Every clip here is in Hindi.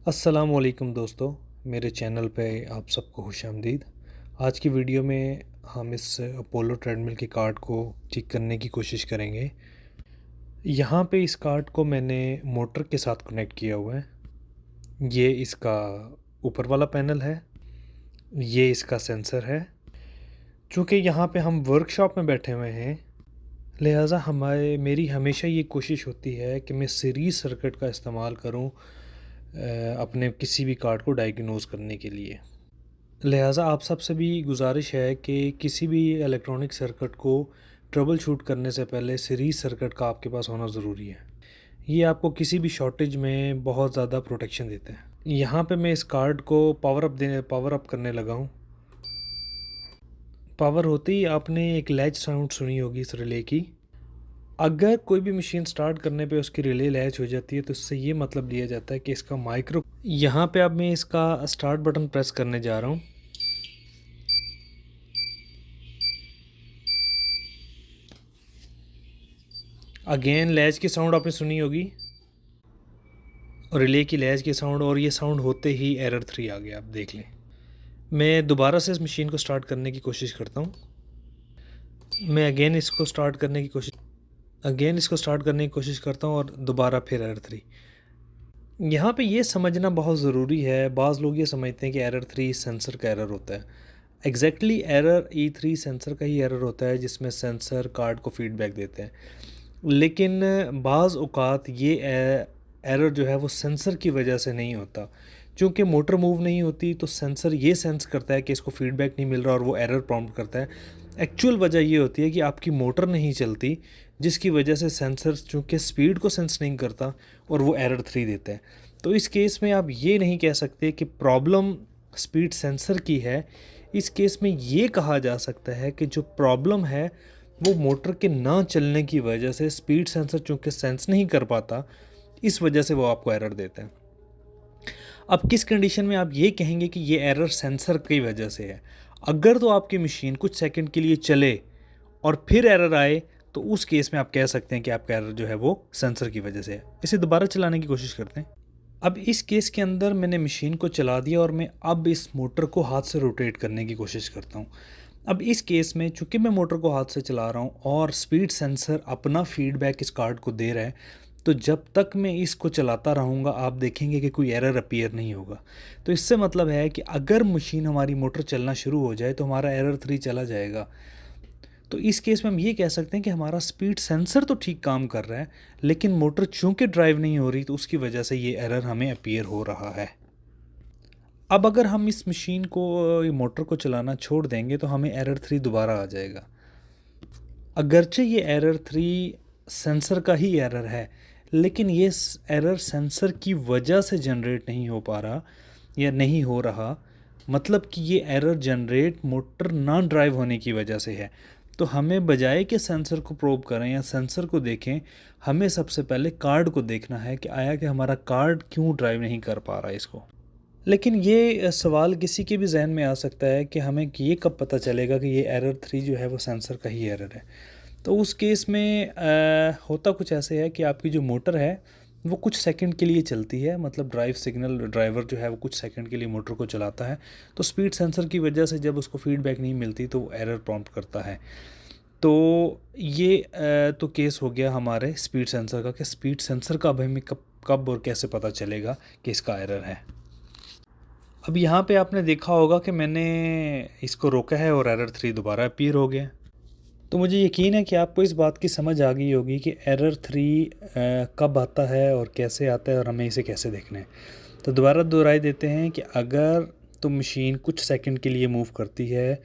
अस्सलामुअलैकुम दोस्तों, मेरे चैनल पे आप सबको खुशामदीद। आज की वीडियो में हम इस अपोलो ट्रेडमिल की कार्ट को ठीक करने की कोशिश करेंगे। यहाँ पे इस कार्ट को मैंने मोटर के साथ कनेक्ट किया हुआ है। ये इसका ऊपर वाला पैनल है, ये इसका सेंसर है। चूँकि यहाँ पे हम वर्कशॉप में बैठे हुए हैं, लिहाजा मेरी हमेशा ये कोशिश होती है कि मैं सीरीज़ सर्किट का इस्तेमाल करूँ अपने किसी भी कार्ट को डायग्नोज़ करने के लिए। लिहाजा आप सबसे भी गुजारिश है कि किसी भी इलेक्ट्रॉनिक सर्किट को ट्रबल शूट करने से पहले सीरीज़ सर्किट का आपके पास होना ज़रूरी है। ये आपको किसी भी शॉर्टेज में बहुत ज़्यादा प्रोटेक्शन देते हैं। यहाँ पे मैं इस कार्ड को पावर अप करने लगा हूँ। पावर होते ही आपने एक लैच साउंड सुनी होगी इस रिले की। अगर कोई भी मशीन स्टार्ट करने पे उसकी रिले लैच हो जाती है तो इससे ये मतलब लिया जाता है कि इसका माइक्रो। यहाँ पे अब मैं इसका स्टार्ट बटन प्रेस करने जा रहा हूँ। अगेन लैच की साउंड आपने सुनी होगी, रिले की लैच की साउंड, और ये साउंड होते ही एरर 3 आ गया। आप देख लें। मैं दोबारा से इस मशीन को स्टार्ट करने की कोशिश करता हूँ। मैं अगेन इसको स्टार्ट करने की कोशिश करता हूँ और दोबारा फिर एरर 3। यहाँ पे ये समझना बहुत ज़रूरी है। बाज़ लोग ये समझते हैं कि एरर 3 सेंसर का एरर होता है। एग्जैक्टली एरर E3 सेंसर का ही एरर होता है, जिसमें सेंसर कार्ड को फीडबैक देते हैं। लेकिन बाज़ औक़ात ये एरर जो है वो सेंसर की वजह से नहीं होता। चूँकि मोटर मूव नहीं होती तो सेंसर ये सेंस करता है कि इसको फीडबैक नहीं मिल रहा और वो एरर प्रॉम्प्ट करता है। एक्चुअल वजह ये होती है कि आपकी मोटर नहीं चलती, जिसकी वजह से सेंसर चूँकि स्पीड को सेंस नहीं करता और वो एरर 3 देता है। तो इस केस में आप ये नहीं कह सकते कि प्रॉब्लम स्पीड सेंसर की है। इस केस में ये कहा जा सकता है कि जो प्रॉब्लम है वो मोटर के ना चलने की वजह से, स्पीड सेंसर चूँकि सेंस नहीं कर पाता, इस वजह से वो आपको एरर देता है। अब किस कंडीशन में आप ये कहेंगे कि ये एरर सेंसर की वजह से है? अगर तो आपकी मशीन कुछ सेकंड के लिए चले और फिर एरर आए तो उस केस में आप कह सकते हैं कि आपका एरर जो है वो सेंसर की वजह से है। इसे दोबारा चलाने की कोशिश करते हैं। अब इस केस के अंदर मैंने मशीन को चला दिया और मैं अब इस मोटर को हाथ से रोटेट करने की कोशिश करता हूँ। अब इस केस में चूँकि मैं मोटर को हाथ से चला रहा हूँ और स्पीड सेंसर अपना फीडबैक इस कार्ड को दे रहा है, तो जब तक मैं इसको चलाता रहूँगा आप देखेंगे कि कोई एरर अपीयर नहीं होगा। तो इससे मतलब है कि अगर मशीन हमारी मोटर चलना शुरू हो जाए तो हमारा एरर 3 चला जाएगा। तो इस केस में हम ये कह सकते हैं कि हमारा स्पीड सेंसर तो ठीक काम कर रहा है, लेकिन मोटर चूँकि ड्राइव नहीं हो रही तो उसकी वजह से ये एरर हमें अपीयर हो रहा है। अब अगर हम इस मशीन को, ये मोटर को चलाना छोड़ देंगे तो हमें एरर 3 दोबारा आ जाएगा। अगरचे ये एरर 3 सेंसर का ही एरर है, लेकिन ये एरर सेंसर की वजह से जनरेट नहीं हो पा रहा या नहीं हो रहा। मतलब कि ये एरर जनरेट मोटर ना ड्राइव होने की वजह से है। तो हमें बजाय कि सेंसर को प्रोब करें या सेंसर को देखें, हमें सबसे पहले कार्ड को देखना है कि आया कि हमारा कार्ड क्यों ड्राइव नहीं कर पा रहा है इसको। लेकिन ये सवाल किसी के भी जहन में आ सकता है कि हमें ये कब पता चलेगा कि ये एरर 3 जो है वो सेंसर का ही एरर है। तो उस केस में होता कुछ ऐसे है कि आपकी जो मोटर है वो कुछ सेकंड के लिए चलती है। मतलब ड्राइवर जो है वो कुछ सेकंड के लिए मोटर को चलाता है, तो स्पीड सेंसर की वजह से जब उसको फीडबैक नहीं मिलती तो वो एरर प्रॉम्प्ट करता है। तो ये तो केस हो गया हमारे स्पीड सेंसर का, कि स्पीड सेंसर का अब हमें कब कब और कैसे पता चलेगा कि इसका एरर है। अब यहाँ पे आपने देखा होगा कि मैंने इसको रोका है और एरर 3 दोबारा अपीयर हो गया। तो मुझे यकीन है कि आपको इस बात की समझ आ गई होगी कि एरर 3 कब आता है और कैसे आता है और हमें इसे कैसे देखना है। तो दोबारा दोहराई देते हैं कि अगर तो मशीन कुछ सेकंड के लिए मूव करती है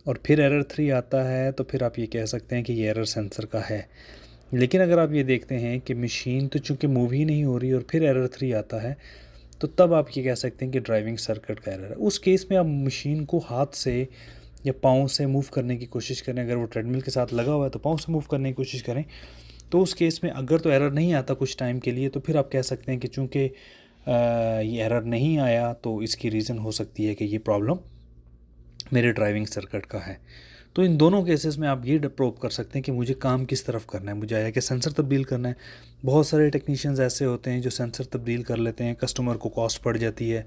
और फिर एरर 3 आता है तो फिर आप ये कह सकते हैं कि ये एरर सेंसर का है। लेकिन अगर आप ये देखते हैं कि मशीन तो चूँकि मूव ही नहीं हो रही और फिर एरर 3 आता है, तो तब आप ये कह सकते हैं कि ड्राइविंग सर्किट का एरर है। उस केस में आप मशीन को हाथ से या पाँव से मूव करने की कोशिश करें। अगर वो ट्रेडमिल के साथ लगा हुआ है तो पाँव से मूव करने की कोशिश करें। तो उस केस में अगर तो एरर नहीं आता कुछ टाइम के लिए, तो फिर आप कह सकते हैं कि चूँकि ये एरर नहीं आया तो इसकी रीज़न हो सकती है कि ये प्रॉब्लम मेरे ड्राइविंग सर्किट का है। तो इन दोनों केसेस में आप ये प्रूव कर सकते हैं कि मुझे काम किस तरफ करना है, मुझे आया कि सेंसर तब्दील करना है। बहुत सारे टेक्नीशियंस ऐसे होते हैं जो सेंसर तब्दील कर लेते हैं, कस्टमर को कॉस्ट पड़ जाती है,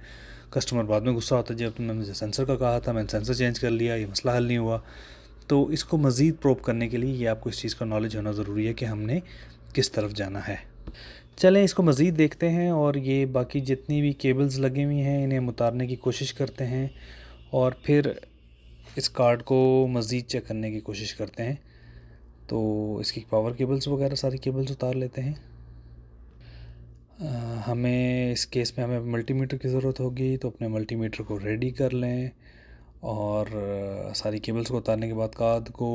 कस्टमर बाद में गुस्सा होता है, जब तुमने मुझे सेंसर का कहा था, मैंने सेंसर चेंज कर लिया, ये मसला हल नहीं हुआ। तो इसको मज़ीद प्रूव करने के लिए ये आपको इस चीज़ का नॉलेज होना ज़रूरी है कि हमने किस तरफ जाना है। चलें इसको मज़ीद देखते हैं, और ये बाकी जितनी भी केबल्स लगी हुई हैं इन्हें हम उतारने की कोशिश करते हैं, और फिर इस कार्ड को मज़ीद चेक करने की कोशिश करते हैं। तो इसकी पावर केबल्स वगैरह सारी केबल्स उतार लेते हैं। हमें इस केस में हमें मल्टीमीटर की ज़रूरत होगी, तो अपने मल्टीमीटर को रेडी कर लें, और सारी केबल्स को उतारने के बाद कार्ड को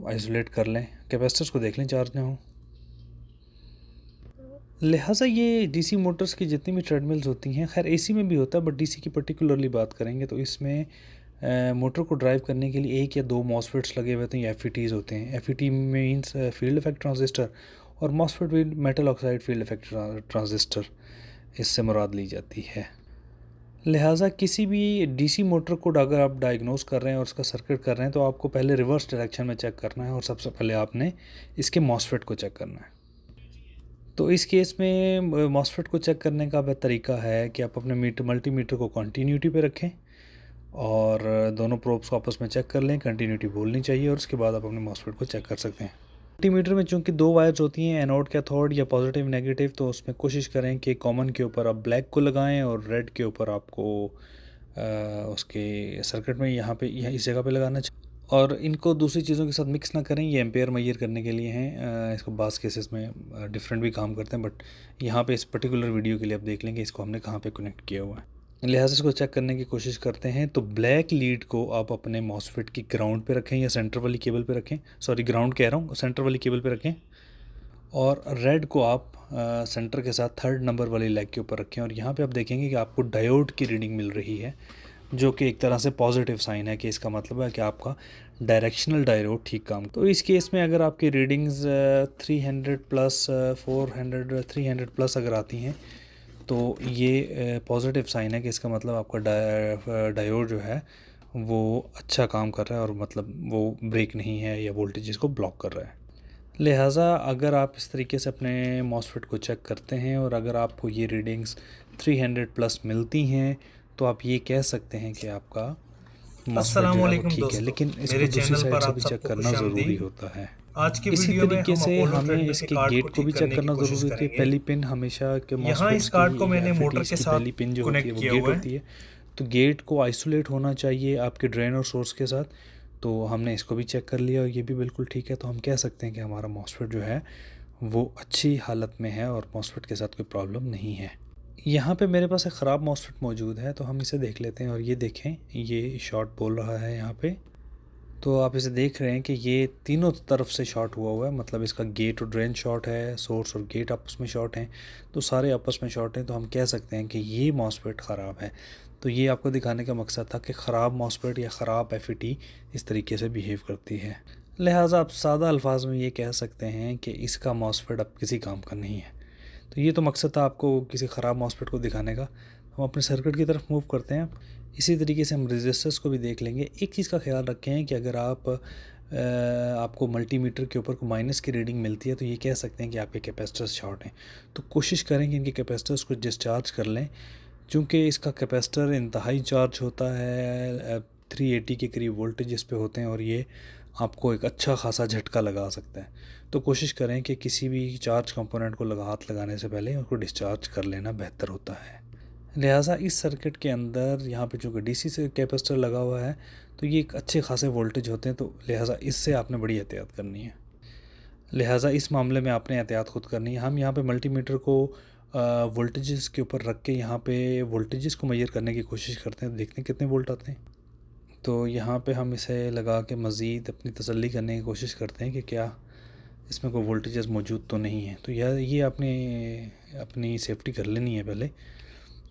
आइसोलेट कर लें। कैपेसिटर्स को देख लें चार्ज ना हो। लिहाजा ये डीसी मोटर्स की जितनी भी ट्रेडमिल्स होती हैं, खैर एसी में भी होता है, बट डीसी की पर्टिकुलरली बात करेंगे तो इसमें मोटर को ड्राइव करने के लिए एक या दो मॉसफेट्स लगे हुए होते हैं, एफ होते हैं। F means field effect transistor, और MOSFET metal oxide field effect transistor, इससे मुराद ली जाती है। लिहाजा किसी भी डीसी मोटर को अगर आप डायग्नोस कर रहे हैं और उसका सर्किट कर रहे हैं, तो आपको पहले रिवर्स डायरेक्शन में चेक करना है, और सबसे पहले आपने इसके मॉसफेट को चेक करना है। तो इस केस में मॉसफेट को चेक करने का वह तरीका है कि आप अपने मल्टीमीटर को कंटिन्यूटी पे रखें, और दोनों प्रोब्स को आपस में चेक कर लें, कंटिन्यूटी बोलनी चाहिए, और उसके बाद आप अपने मॉसफेट को चेक कर सकते हैं। मल्टीमीटर में चूंकि दो वायर्स होती हैं, एनोड कैथोड या पॉजिटिव नेगेटिव, तो उसमें कोशिश करें कि कॉमन के ऊपर आप ब्लैक को लगाएं और रेड के ऊपर आपको उसके सर्किट में यहाँ पे इस जगह पे लगाना चाहिए, और इनको दूसरी चीज़ों के साथ मिक्स ना करें। ये एम्पेयर मेजर करने के लिए हैं, इसको बास केसेस में डिफरेंट भी काम करते हैं, बट यहाँ पे इस पर्टिकुलर वीडियो के लिए आप देख लेंगे इसको हमने कहाँ पे कनेक्ट किया हुआ है। लिहाजा इसको चेक करने की कोशिश करते हैं। तो ब्लैक लीड को आप अपने मॉसफेट की ग्राउंड पे रखें या सेंटर वाली केबल पे रखें, सॉरी ग्राउंड कह रहा हूँ, सेंटर वाली केबल पे रखें, और रेड को आप सेंटर के साथ थर्ड नंबर वाली लेग के ऊपर रखें। और यहाँ पे आप देखेंगे कि आपको डायोड की रीडिंग मिल रही है, जो कि एक तरह से पॉजिटिव साइन है कि इसका मतलब है कि आपका डायरेक्शनल डायोड ठीक काम। तो इस केस में अगर आपकी रीडिंग्स 300 प्लस 400 300 प्लस अगर आती हैं, तो ये पॉजिटिव साइन है कि इसका मतलब आपका डायोड जो है वो अच्छा काम कर रहा है, और मतलब वो ब्रेक नहीं है या वोल्टेज को ब्लॉक कर रहा है। लिहाजा अगर आप इस तरीके से अपने मॉसफेट को चेक करते हैं, और अगर आपको ये रीडिंग्स 300 प्लस मिलती हैं, तो आप ये कह सकते हैं कि आपका मॉसफेट जो है वो ठीक है। लेकिन इसको दूसरी साइड से भी चेक करना ज़रूरी होता है। आज की इसी वीडियो में तरीके हम से अपोलो हमें ट्रेडमिल के इसके कार्ड को गेट को भी ठीक चेक करने की करना कोशिश ज़रूरी होती है। करेंगे। पहली पिन हमेशा के यहाँ इस मॉसफेट्स कार्ड को की या मैंने एफ मोटर के की साथ पहली पिन जो होती है कनेक्ट वो किया गेट हुआ है। होती है। तो गेट को आइसोलेट होना चाहिए आपके ड्रेन और सोर्स के साथ। तो हमने इसको भी चेक कर लिया और ये भी बिल्कुल ठीक है। तो हम कह सकते हैं कि हमारा मॉसफेट जो है वो अच्छी हालत में है और मॉसफेट के साथ कोई प्रॉब्लम नहीं है। यहाँ पे मेरे पास एक ख़राब मॉसफेट मौजूद है, तो हम इसे देख लेते हैं। और ये देखें, ये शॉर्ट बोल रहा है यहाँ पे। तो आप इसे देख रहे हैं कि ये तीनों तरफ से शॉर्ट हुआ है, मतलब इसका गेट और ड्रेन शॉर्ट है, सोर्स और गेट आपस में शॉर्ट हैं, तो सारे आपस में शॉर्ट हैं। तो हम कह सकते हैं कि ये मॉसफेट ख़राब है। तो ये आपको दिखाने का मकसद था कि ख़राब मॉसफेट या ख़राब एफईटी इस तरीके से बिहेव करती है। लिहाजा आप सादा अल्फाज में ये कह सकते हैं कि इसका मॉसफेट अब किसी काम का नहीं है। तो ये तो मकसद था आपको किसी ख़राब मॉसफेट को दिखाने का। हम अपने सर्किट की तरफ मूव करते हैं। इसी तरीके से हम रेजिस्टर्स को भी देख लेंगे। एक चीज़ का ख्याल रखें कि अगर आपको मल्टीमीटर के ऊपर को माइनस की रीडिंग मिलती है, तो ये कह सकते हैं कि आपके कैपेसिटर्स शॉर्ट हैं। तो कोशिश करें कि इनके कैपेसिटर्स को डिस्चार्ज कर लें, चूँकि इसका कैपेसिटर इंतहाई चार्ज होता है, 380 के करीब वोल्टेज इस पे होते हैं, और ये आपको एक अच्छा खासा झटका लगा सकता है। तो कोशिश करें कि किसी भी चार्ज कंपोनेंट को हाथ लगाने से पहले उसको डिस्चार्ज कर लेना बेहतर होता है। लिहाजा इस सर्किट के अंदर यहाँ पे जो कि डीसी से कैपेसिटर लगा हुआ है, तो ये एक अच्छे खासे वोल्टेज होते हैं, तो लिहाजा इससे आपने बड़ी एहतियात करनी है। लिहाजा इस मामले में आपने एहतियात खुद करनी है। हम यहाँ पे मल्टीमीटर को वोल्टेजेस के ऊपर रख के यहाँ पे वोल्टेजेस को मेजर करने की कोशिश करते हैं, देखते हैं कितने वोल्ट आते हैं। तो यहाँ पे हम इसे लगा के मज़ीद अपनी तसल्ली करने की कोशिश करते हैं कि क्या इसमें कोई वोल्टेजेस मौजूद तो नहीं है। तो ये आपने अपनी सेफ्टी कर लेनी है पहले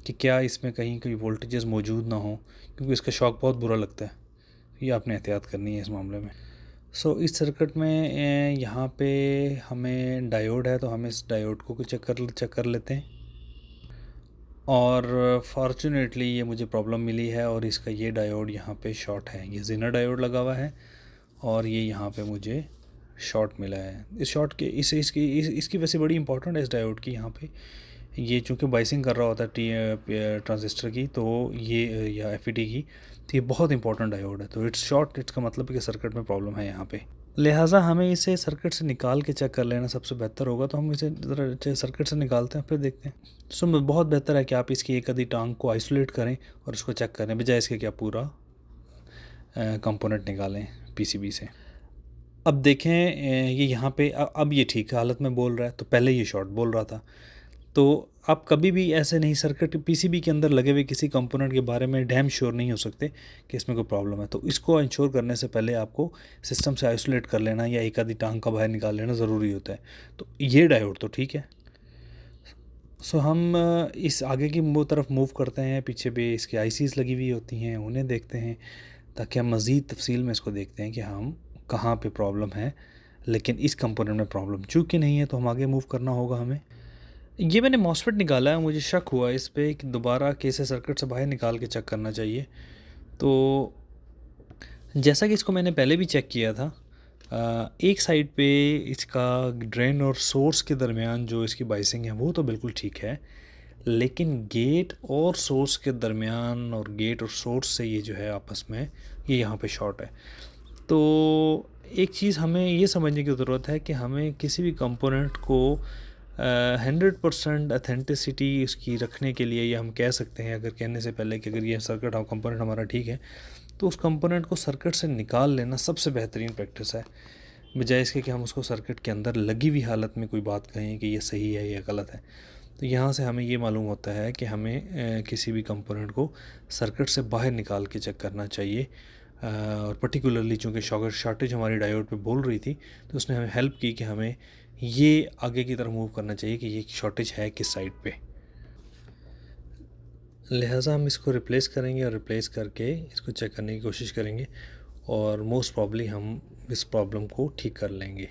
कि क्या इसमें कहीं कोई वोल्टेजेस मौजूद ना हो, क्योंकि इसका शॉक बहुत बुरा लगता है। ये आपने एहतियात करनी है इस मामले में। इस सर्किट में यहाँ पे हमें डायोड है, तो हम इस डायोड को चेक कर लेते हैं। और फॉर्चुनेटली ये मुझे प्रॉब्लम मिली है और इसका ये डायोड यहाँ पे शॉर्ट है, ये ज़ीनर डायोड लगा हुआ है और ये यहाँ पे मुझे शॉर्ट मिला है। इस शॉर्ट के इसकी वजह से बड़ी इंपॉर्टेंट है इस डायोड की। यहाँ पे ये चूँकि बाइसिंग कर रहा होता है ट्रांजिस्टर की, तो ये या एफईटी की, तो ये बहुत इंपॉर्टेंट डायोड है। तो इट्स शॉर्ट, इसका मतलब है कि सर्किट में प्रॉब्लम है यहाँ पे, लिहाजा हमें इसे सर्किट से निकाल के चेक कर लेना सबसे बेहतर होगा। तो हम इसे ज़रा सर्किट से निकालते हैं, फिर देखते हैं। सो बहुत बेहतर है कि आप इसकी एक आधी टांग को आइसोलेट करें और उसको चेक करें, बजाय इसके कि आप पूरा कंपोनेंट निकालें पीसीबी से। अब देखें ये यहाँ पे अब ये ठीक हालत में बोल रहा है, तो पहले ये शॉर्ट बोल रहा था। तो आप कभी भी ऐसे नहीं सर्किट पीसीबी के अंदर लगे हुए किसी कंपोनेंट के बारे में डैम श्योर नहीं हो सकते कि इसमें कोई प्रॉब्लम है। तो इसको इंश्योर करने से पहले आपको सिस्टम से आइसोलेट कर लेना या एक आधी टांग का बाहर निकाल लेना ज़रूरी होता है। तो ये डायोड तो ठीक है। सो हम इस आगे की वो तरफ मूव करते हैं। पीछे भी इसकी आईसीज लगी हुई होती हैं, उन्हें देखते हैं, ताकि हम मज़ीद तफसील में इसको देखते हैं कि हम कहाँ पे प्रॉब्लम है। लेकिन इस कंपोनेंट में प्रॉब्लम चूँकि नहीं है, तो हम आगे मूव करना होगा हमें। ये मैंने मॉसफेट निकाला है, मुझे शक हुआ इस पे कि दोबारा कैसे सर्किट से बाहर निकाल के चेक करना चाहिए। तो जैसा कि इसको मैंने पहले भी चेक किया था, एक साइड पे इसका ड्रेन और सोर्स के दरमियान जो इसकी बाइसिंग है वो तो बिल्कुल ठीक है, लेकिन गेट और सोर्स के दरमियान और गेट और सोर्स से ये जो है आपस में, ये यहाँ पे शॉर्ट है। तो एक चीज़ हमें ये समझने की ज़रूरत है कि हमें किसी भी कंपोनेंट को 100% अथेंटिसिटी उसकी रखने के लिए, या हम कह सकते हैं अगर कहने से पहले कि अगर ये सर्किट और कंपोनेंट हमारा ठीक है, तो उस कंपोनेंट को सर्किट से निकाल लेना सबसे बेहतरीन प्रैक्टिस है, बजाय इसके कि हम उसको सर्किट के अंदर लगी हुई हालत में कोई बात कहें कि ये सही है या गलत है। तो यहाँ से हमें ये मालूम होता है कि हमें किसी भी कंपोनेंट को सर्किट से बाहर निकाल के चेक करना चाहिए। और पर्टिकुलरली चूँकि शॉर्टेज हमारी डायोड पे बोल रही थी, तो उसने हमें हेल्प की कि हमें ये आगे की तरफ मूव करना चाहिए कि ये शॉर्टेज है किस साइड पे। लिहाजा हम इसको रिप्लेस करेंगे और रिप्लेस करके इसको चेक करने की कोशिश करेंगे और मोस्ट प्रॉब्ली हम इस प्रॉब्लम को ठीक कर लेंगे।